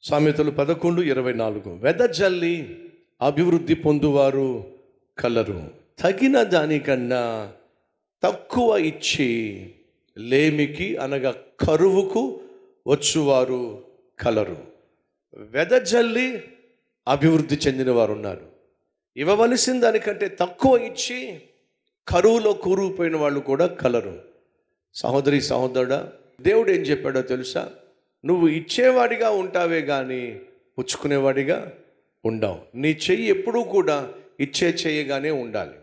సామెతలు 11:24 వెదజల్లి అభివృద్ధి పొందువారు కలరు, తగిన దానికన్నా తక్కువ ఇచ్చి లేమికి అనగా కరువుకు వచ్చువారు కలరు. వెదజల్లి అభివృద్ధి చెందిన వారు ఉన్నారు. ఇవ్వవలసిన దానికంటే తక్కువ ఇచ్చి కరువులో కూరుకుపోయిన వాళ్ళు కూడా కలరు. సహోదరి సహోదరుడా, దేవుడు ఏం చెప్పాడో తెలుసా? నువ్వు ఇచ్చేవాడిగా ఉంటావే కానీ పుచ్చుకునేవాడిగా ఉండవు. నీ చెయ్యి ఎప్పుడూ కూడా ఇచ్చే చెయ్యగానే ఉండాలి.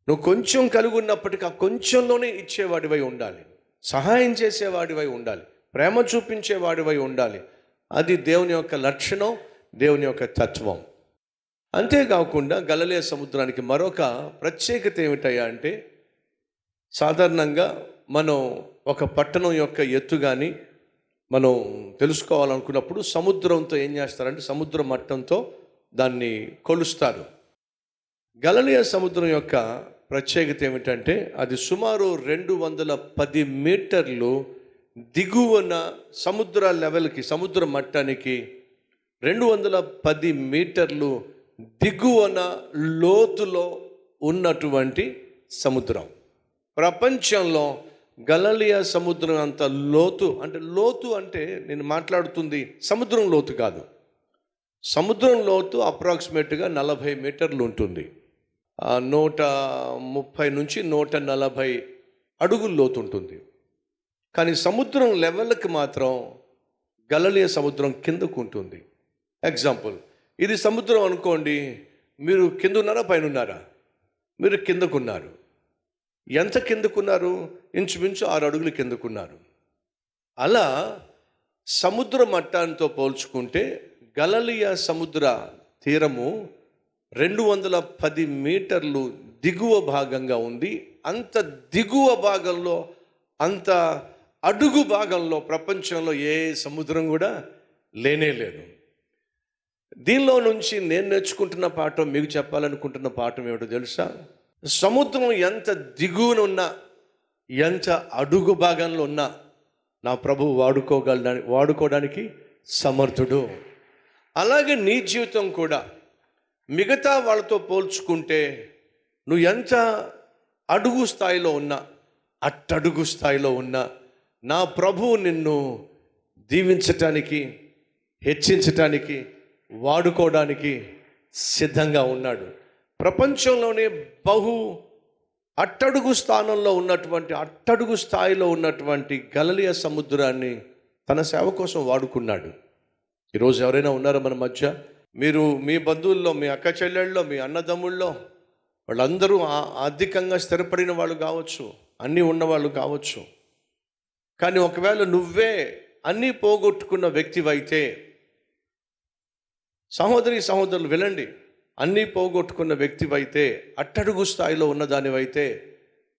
నువ్వు కొంచెం కలిగి ఉన్నప్పటికీ ఆ కొంచెంలోనే ఇచ్చేవాడివై ఉండాలి, సహాయం చేసేవాడివై ఉండాలి, ప్రేమ చూపించేవాడివై ఉండాలి. అది దేవుని యొక్క లక్షణం, దేవుని యొక్క తత్వం. అంతేకాకుండా గలిలయ సముద్రానికి మరొక ప్రత్యేకత ఏమిటయ్యా అంటే, సాధారణంగా మనం ఒక పట్టణం యొక్క ఎత్తు కానీ మనం తెలుసుకోవాలనుకున్నప్పుడు సముద్రంతో ఏం చేస్తారంటే సముద్ర మట్టంతో దాన్ని కొలుస్తారు. గలిలయ సముద్రం యొక్క ప్రత్యేకత ఏమిటంటే అది సుమారు 210 మీటర్లు దిగువన సముద్ర లెవెల్కి, సముద్ర మట్టానికి 210 మీటర్లు దిగువన లోతులో ఉన్నటువంటి సముద్రం. ప్రపంచంలో గలిలయ సముద్రం అంత లోతు అంటే నేను మాట్లాడుతుంది సముద్రం లోతు కాదు. సముద్రం లోతు అప్రాక్సిమేట్గా 40 మీటర్లు ఉంటుంది. 130 నుంచి 140 అడుగుల లోతు ఉంటుంది. కానీ సముద్రం లెవెల్కి మాత్రం గలిలయ సముద్రం కిందకు ఉంటుంది. ఎగ్జాంపుల్, ఇది సముద్రం అనుకోండి, మీరు కింద ఉన్నారా పైన ఉన్నారా? మీరు కిందకున్నారు. ఎంత కిందకున్నారు? ఇంచుమించు 6 అడుగులు కిందకున్నారు. అలా సముద్ర మట్టాంతో పోల్చుకుంటే గలిలయ సముద్ర తీరము 210 మీటర్లు దిగువ భాగంగా ఉంది. అంత దిగువ భాగంలో, అంత అడుగు భాగంలో ప్రపంచంలో ఏ సముద్రం కూడా లేనే లేదు. దీనిలో నుంచి నేను నేర్చుకుంటున్న పాఠం, మీకు చెప్పాలనుకుంటున్న పాఠం ఏమిటో తెలుసా? సముద్రం ఎంత దిగువన ఉన్నా, ఎంత అడుగు భాగంలో ఉన్నా నా ప్రభువు వాడుకోవడానికి సమర్థుడు. అలాగే నీ జీవితం కూడా మిగతా వాళ్ళతో పోల్చుకుంటే నువ్వు ఎంత అడుగు స్థాయిలో ఉన్నా, అట్టడుగు స్థాయిలో ఉన్నా నా ప్రభువు నిన్ను దీవించటానికి, హెచ్చించటానికి, వాడుకోవడానికి సిద్ధంగా ఉన్నాడు. ప్రపంచంలోనే అట్టడుగు స్థానంలో ఉన్నటువంటి, అట్టడుగు స్థాయిలో ఉన్నటువంటి గలిలయ సముద్రాన్ని తన సేవ కోసం వాడుకున్నాడు. ఈరోజు ఎవరైనా ఉన్నారా మన మధ్య? మీరు మీ బంధువుల్లో, మీ అక్క చెల్లెళ్ళలో, మీ అన్నదమ్ముల్లో వాళ్ళందరూ ఆర్థికంగా స్థిరపడిన వాళ్ళు కావచ్చు, అన్నీ ఉన్నవాళ్ళు కావచ్చు. కానీ ఒకవేళ నువ్వే అన్నీ పోగొట్టుకున్న వ్యక్తివైతే, సహోదరి సహోదరులు వినండి, అన్నీ పోగొట్టుకున్న వ్యక్తివైతే, అట్టడుగు స్థాయిలో ఉన్నదానివైతే,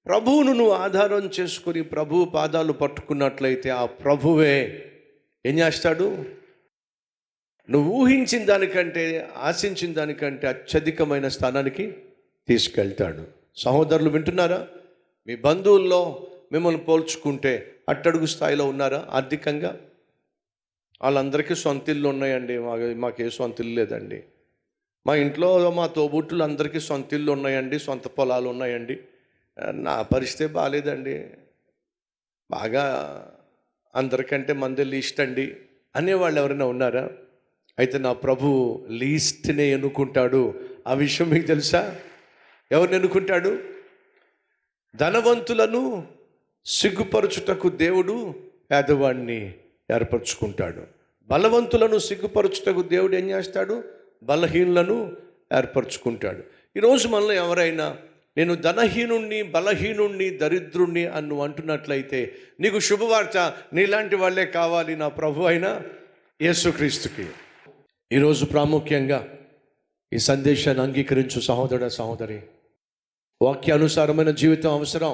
ప్రభువును నువ్వు ఆధారం చేసుకుని ప్రభువు పాదాలు పట్టుకున్నట్లయితే ఆ ప్రభువే ఏం చేస్తాడు? నువ్వు ఊహించిన దానికంటే, ఆశించిన దానికంటే అత్యధికమైన స్థానానికి తీసుకెళ్తాడు. సహోదరులు వింటున్నారా? మీ బంధువుల్లో మిమ్మల్ని పోల్చుకుంటే అట్టడుగు స్థాయిలో ఉన్నారా ఆర్థికంగా? వాళ్ళందరికీ సొంత ఇల్లు ఉన్నాయండి, మాకే సొంత ఇల్లు లేదండి. మా ఇంట్లో మా తోబుట్టులు అందరికీ సొంత ఇల్లు ఉన్నాయండి, సొంత పొలాలు ఉన్నాయండి, నా పరిస్థితి బాగాలేదండి, బాగా అందరికంటే మంది లీస్ట్ అండి అనేవాళ్ళు ఎవరైనా ఉన్నారా? అయితే నా ప్రభు లీస్ట్నే ఎన్నుకుంటాడు. ఆ విషయం మీకు తెలుసా? ఎవరిని ఎన్నుకుంటాడు? ధనవంతులను సిగ్గుపరచుటకు దేవుడు పేదవాడిని ఏర్పరచుకుంటాడు. బలవంతులను సిగ్గుపరచుటకు దేవుడు ఏం చేస్తాడు? బలహీనులను ఏర్పరచుకుంటాడు. ఈరోజు మనలో ఎవరైనా నేను ధనహీనుణ్ణి, బలహీనుణ్ణి, దరిద్రుణ్ణి అని నువ్వు అంటున్నట్లయితే నీకు శుభవార్త, నీలాంటి వాళ్ళే కావాలి నా ప్రభు అయిన యేసుక్రీస్తుకి. ఈరోజు ప్రాముఖ్యంగా ఈ సందేశాన్ని అంగీకరించు సహోదరుడ, సహోదరి. వాక్యానుసారమైన జీవితం అవసరం,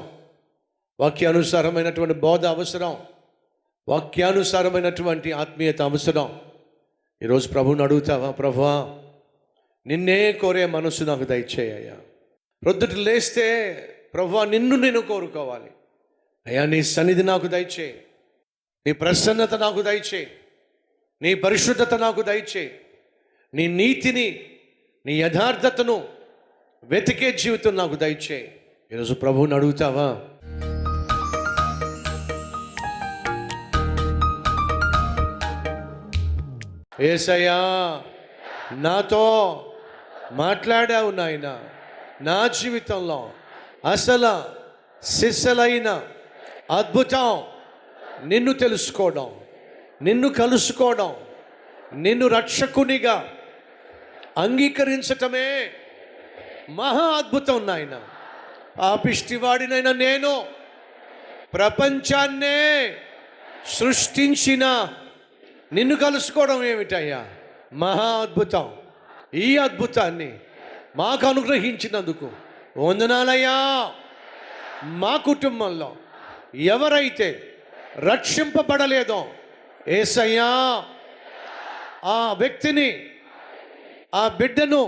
వాక్యానుసారమైనటువంటి బోధ అవసరం, వాక్యానుసారమైనటువంటి ఆత్మీయత అవసరం. ఈరోజు ప్రభువుని అడుగుతావా? ప్రభువా, నిన్నే కోరే మనసు నాకు దయచేయ్యా. ప్రొద్దుట లేస్తే ప్రభువా నిన్ను నేను కోరుకోవాలి అయ్యా, నీ సన్నిధి నాకు దయచేయి, నీ ప్రసన్నత నాకు దయచేయి, నీ పరిశుద్ధత నాకు దయచే, నీ నీతిని, నీ యథార్థతను వెతికే జీవితం నాకు దయచే. ఈరోజు ప్రభువుని అడుగుతావా? యేసయ్యా, నాతో మాట్లాడావు నాయన. నా జీవితంలో అసలు సిసలైన అద్భుతం నిన్ను తెలుసుకోవడం, నిన్ను కలుసుకోవడం, నిన్ను రక్షకునిగా అంగీకరించటమే మహా అద్భుతం నాయన. పాపిష్టివాడినైనా నేను ప్రపంచాన్నే సృష్టించిన నిన్ను కలుసుకోవడం ఏమిటయ్యా మహా అద్భుతం. ఈ అద్భుతాన్ని మాకు అనుగ్రహించినందుకు వందనాలయ్యా. మా కుటుంబంలో ఎవరైతే రక్షింపబడలేదో యేసయ్యా, ఆ వ్యక్తిని, ఆ బిడ్డను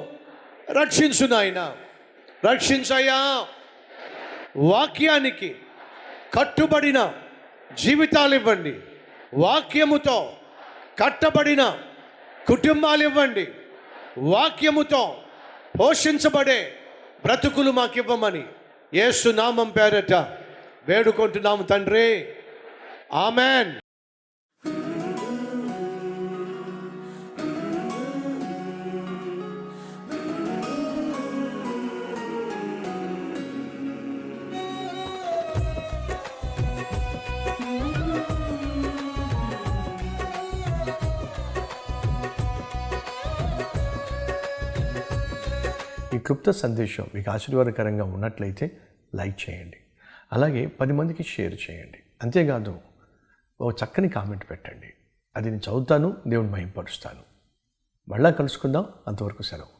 రక్షించు నాయన. రక్షించయ్యా. వాక్యానికి కట్టుబడిన జీవితాలు ఇవ్వండి. వాక్యముతో కట్టబడిన కుటుంబాలు ఇవ్వండి. వాక్యముతో పోషించబడే బ్రతుకులు మాకివ్వమని యేసు నామం పేరట వేడుకుంటున్నాము తండ్రి. ఆమెన్. ఈ క్లుప్త సందేశం మీకు ఆశీర్వాదకరంగా ఉన్నట్లయితే లైక్ చేయండి, అలాగే 10 మందికి షేర్ చేయండి. అంతేకాదు ఓ చక్కని కామెంట్ పెట్టండి. అది నేను చదువుతాను, దేవుని మహిమపరుస్తాను. మళ్ళా కలుసుకుందాం. అంతవరకు సెలవు.